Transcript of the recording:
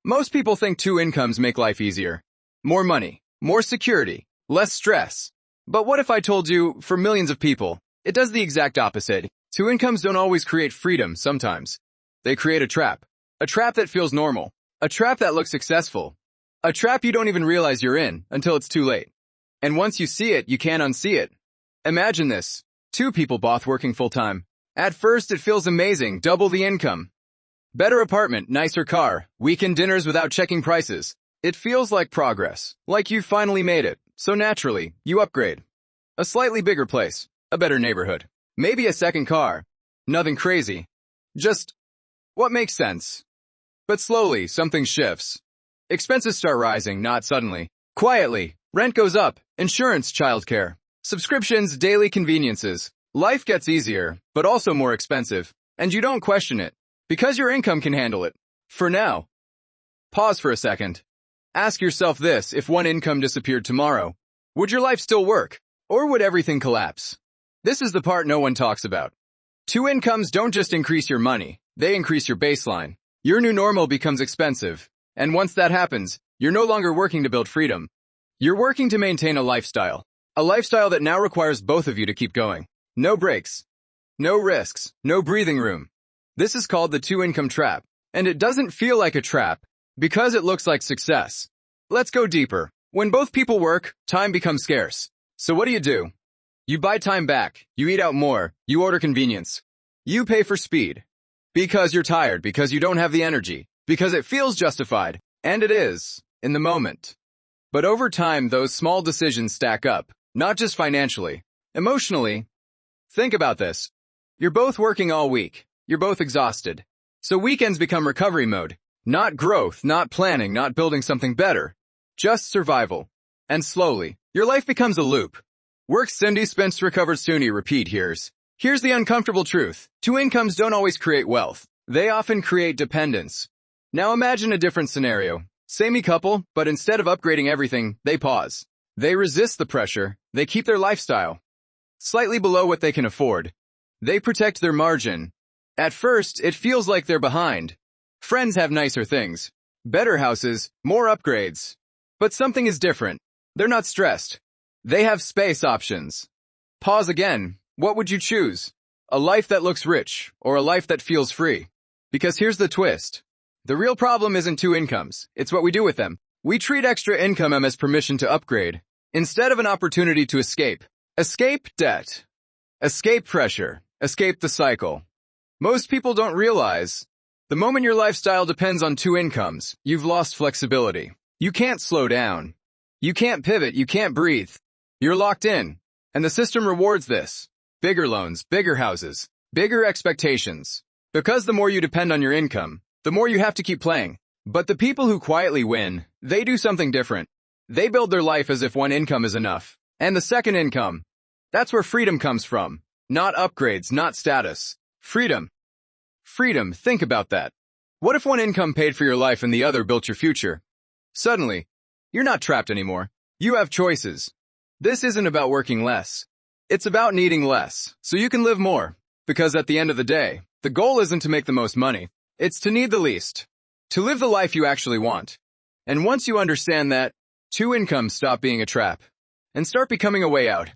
Most people think two incomes make life easier. More money, more security, less stress. But what if I told you, for millions of people, it does the exact opposite? Two incomes don't always create freedom sometimes. They create a trap. A trap that feels normal. A trap that looks successful. A trap you don't even realize you're in until it's too late. And once you see it, you can't unsee it. Imagine this. Two people both working full-time. At first, it feels amazing, double the income. Better apartment, nicer car, weekend dinners without checking prices. It feels like progress, like you finally made it. So naturally, you upgrade. A slightly bigger place, a better neighborhood, maybe a second car. Nothing crazy. Just what makes sense. But slowly, something shifts. Expenses start rising, not suddenly. Quietly, rent goes up, insurance, childcare, subscriptions, daily conveniences. Life gets easier, but also more expensive. And you don't question it, because your income can handle it. For now. Pause for a second. Ask yourself this: if one income disappeared tomorrow, would your life still work? Or would everything collapse? This is the part no one talks about. Two incomes don't just increase your money, they increase your baseline. Your new normal becomes expensive. And once that happens, you're no longer working to build freedom. You're working to maintain a lifestyle. A lifestyle that now requires both of you to keep going. No breaks. No risks. No breathing room. This is called the two-income trap. And it doesn't feel like a trap, because it looks like success. Let's go deeper. When both people work, time becomes scarce. So what do? You buy time back. You eat out more. You order convenience. You pay for speed. Because you're tired, because you don't have the energy, because it feels justified. And it is, in the moment. But over time, those small decisions stack up, not just financially, emotionally. Think about this. You're both working all week. You're both exhausted. So weekends become recovery mode. Not growth, not planning, not building something better. Just survival. And slowly, your life becomes a loop. Work Cindy, spends, recovers Suni, repeat. Here's the uncomfortable truth. Two incomes don't always create wealth. They often create dependence. Now imagine a different scenario. Same couple, but instead of upgrading everything, they pause. They resist the pressure. They keep their lifestyle slightly below what they can afford. They protect their margin. At first, it feels like they're behind. Friends have nicer things, better houses, more upgrades. But something is different. They're not stressed. They have space options. Pause again. What would you choose? A life that looks rich, or a life that feels free? Because here's the twist. The real problem isn't two incomes. It's what we do with them. We treat extra income as permission to upgrade, instead of an opportunity to escape. Escape debt. Escape pressure. Escape the cycle. Most people don't realize, the moment your lifestyle depends on two incomes, you've lost flexibility. You can't slow down. You can't pivot. You can't breathe. You're locked in. And the system rewards this. Bigger loans, bigger houses, bigger expectations. Because the more you depend on your income, the more you have to keep playing. But the people who quietly win, they do something different. They build their life as if one income is enough. And the second income, that's where freedom comes from. Not upgrades, not status. Freedom. Freedom, think about that. What if one income paid for your life and the other built your future? Suddenly, you're not trapped anymore. You have choices. This isn't about working less. It's about needing less, so you can live more. Because at the end of the day, the goal isn't to make the most money. It's to need the least. To live the life you actually want. And once you understand that, two incomes stop being a trap and start becoming a way out.